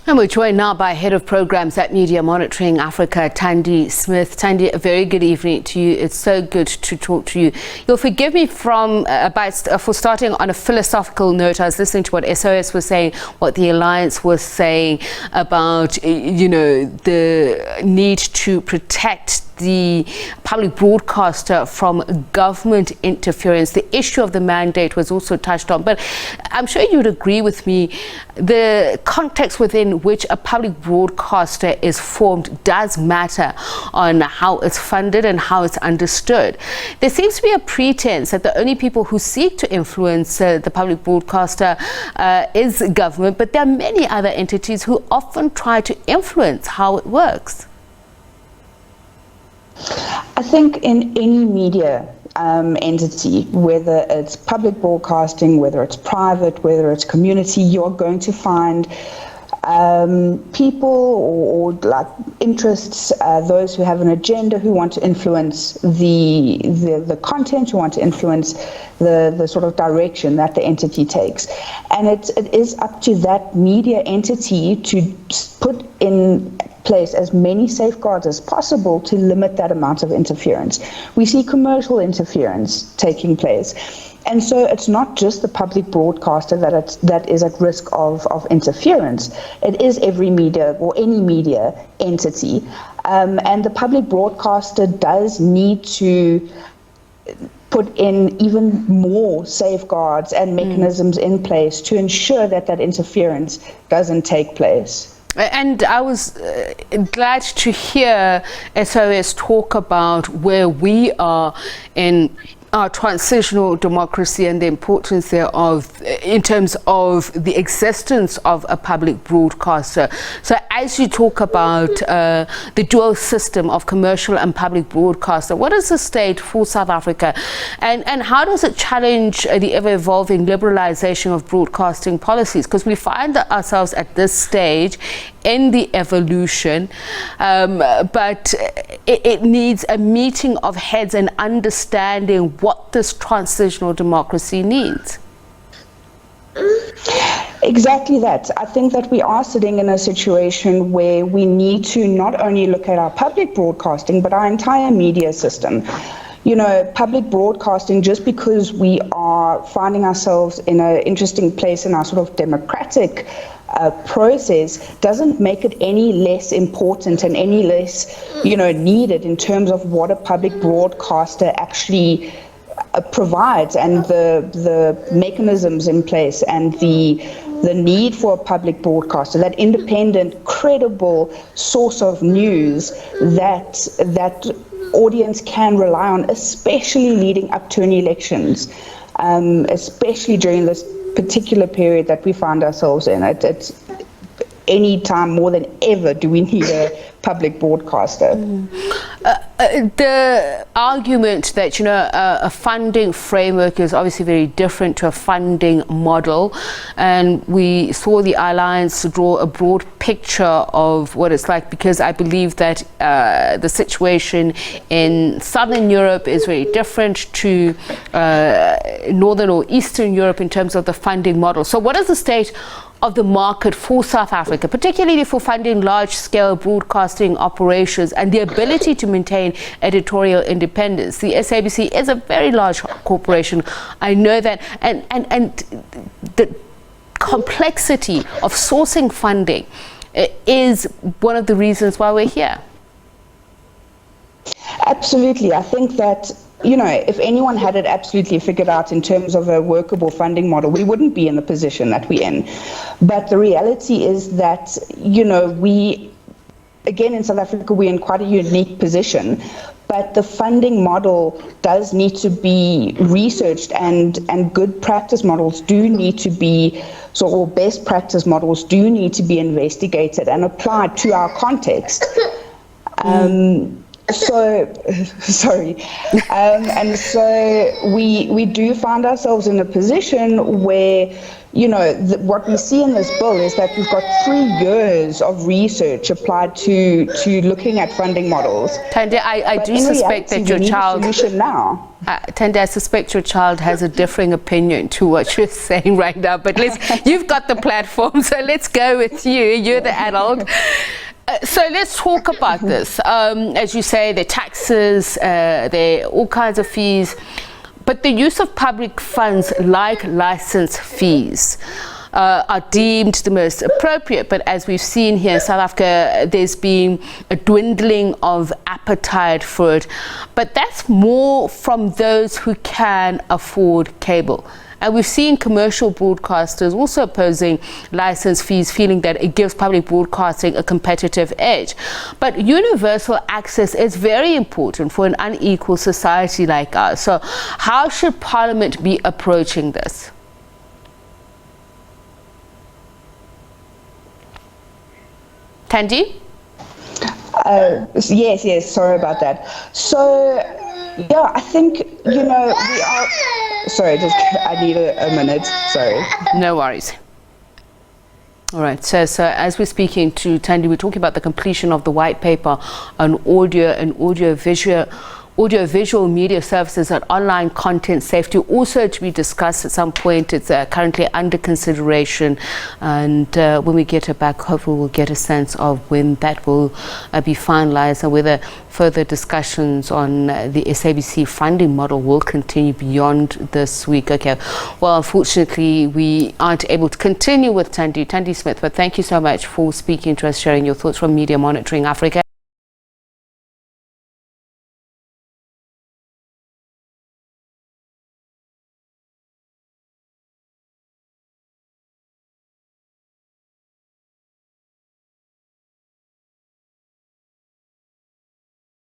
And we're joined now by Head of Programs at Media Monitoring Africa, Thandi Smith. Thandi, a very good evening to you. It's so good to talk to you. You'll forgive me for starting on a philosophical note. I was listening to what SOS was saying, what the Alliance was saying about, the need to protect the public broadcaster from government interference. The issue of the mandate was also touched on, but I'm sure you'd agree with me, the context within which a public broadcaster is formed does matter on how it's funded and how it's understood. There seems to be a pretense that the only people who seek to influence the public broadcaster is government, but there are many other entities who often try to influence how it works. I think in any media entity, whether it's public broadcasting, whether it's private, whether it's community, you're going to find people or like interests, those who have an agenda, who want to influence the content, who want to influence the sort of direction that the entity takes. And it is up to that media entity to put in place as many safeguards as possible to limit that amount of interference. We see commercial interference taking place. And so it's not just the public broadcaster that is at risk of interference. It is every media or any media entity. And the public broadcaster does need to put in even more safeguards and mechanisms in place to ensure that that interference doesn't take place. And I was glad to hear SOS talk about where we are in our transitional democracy and the importance thereof in terms of the existence of a public broadcaster. So as you talk about the dual system of commercial and public broadcaster, what is the state for South Africa, and how does it challenge the ever-evolving liberalization of broadcasting policies? Because we find ourselves at this stage in the evolution, but it needs a meeting of heads and understanding what this transitional democracy needs. Exactly that. I think that we are sitting in a situation where we need to not only look at our public broadcasting, but our entire media system. You know, public broadcasting, just because we are finding ourselves in an interesting place in our sort of democratic process, doesn't make it any less important and any less, needed in terms of what a public broadcaster actually provides, and the mechanisms in place, and the need for a public broadcaster, that independent, credible source of news that audience can rely on, especially leading up to an elections, especially during this particular period that we find ourselves in. It's any time more than ever do we need a public broadcaster. The argument that a funding framework is obviously very different to a funding model, and we saw the Alliance draw a broad picture of what it's like, because I believe that the situation in Southern Europe is very different to Northern or Eastern Europe in terms of the funding model. So what is the state of the market for South Africa, particularly for funding large-scale broadcasting operations and the ability to maintain editorial independence? The SABC is a very large corporation. I know that, and the complexity of sourcing funding is one of the reasons why we're here. Absolutely. I think that if anyone had it absolutely figured out in terms of a workable funding model, we wouldn't be in the position that we're in. But the reality is that, we, again, in South Africa, we're in quite a unique position. But the funding model does need to be researched, and good practice models do need to be, or best practice models do need to be investigated and applied to our context. So, sorry. And so we do find ourselves in a position where, you know, what we see in this bill is that we've got 3 years of research applied to looking at funding models. Thandi, I do suspect that your child... now. Thandi, I suspect your child has a differing opinion to what you're saying right now, but you've got the platform, so let's go with you. You're the adult. So let's talk about this. As you say, the taxes, there are all kinds of fees, but the use of public funds like license fees are deemed the most appropriate. But as we've seen here in South Africa, there's been a dwindling of appetite for it. But that's more from those who can afford cable. And we've seen commercial broadcasters also opposing license fees, feeling that it gives public broadcasting a competitive edge. But universal access is very important for an unequal society like ours. So how should Parliament be approaching this? Thandi? Yes, sorry about that. So, yeah, I think, you know, we are... Sorry, I need a minute, sorry. No worries. All right, so as we're speaking to Thandi, we're talking about the completion of the white paper on audio and audiovisual media services and online content safety, also to be discussed at some point. It's currently under consideration, and when we get it back, hopefully we'll get a sense of when that will be finalized and whether further discussions on the SABC funding model will continue beyond this week. Okay, well, unfortunately, we aren't able to continue with Thandi Smith, but thank you so much for speaking to us, sharing your thoughts from Media Monitoring Africa.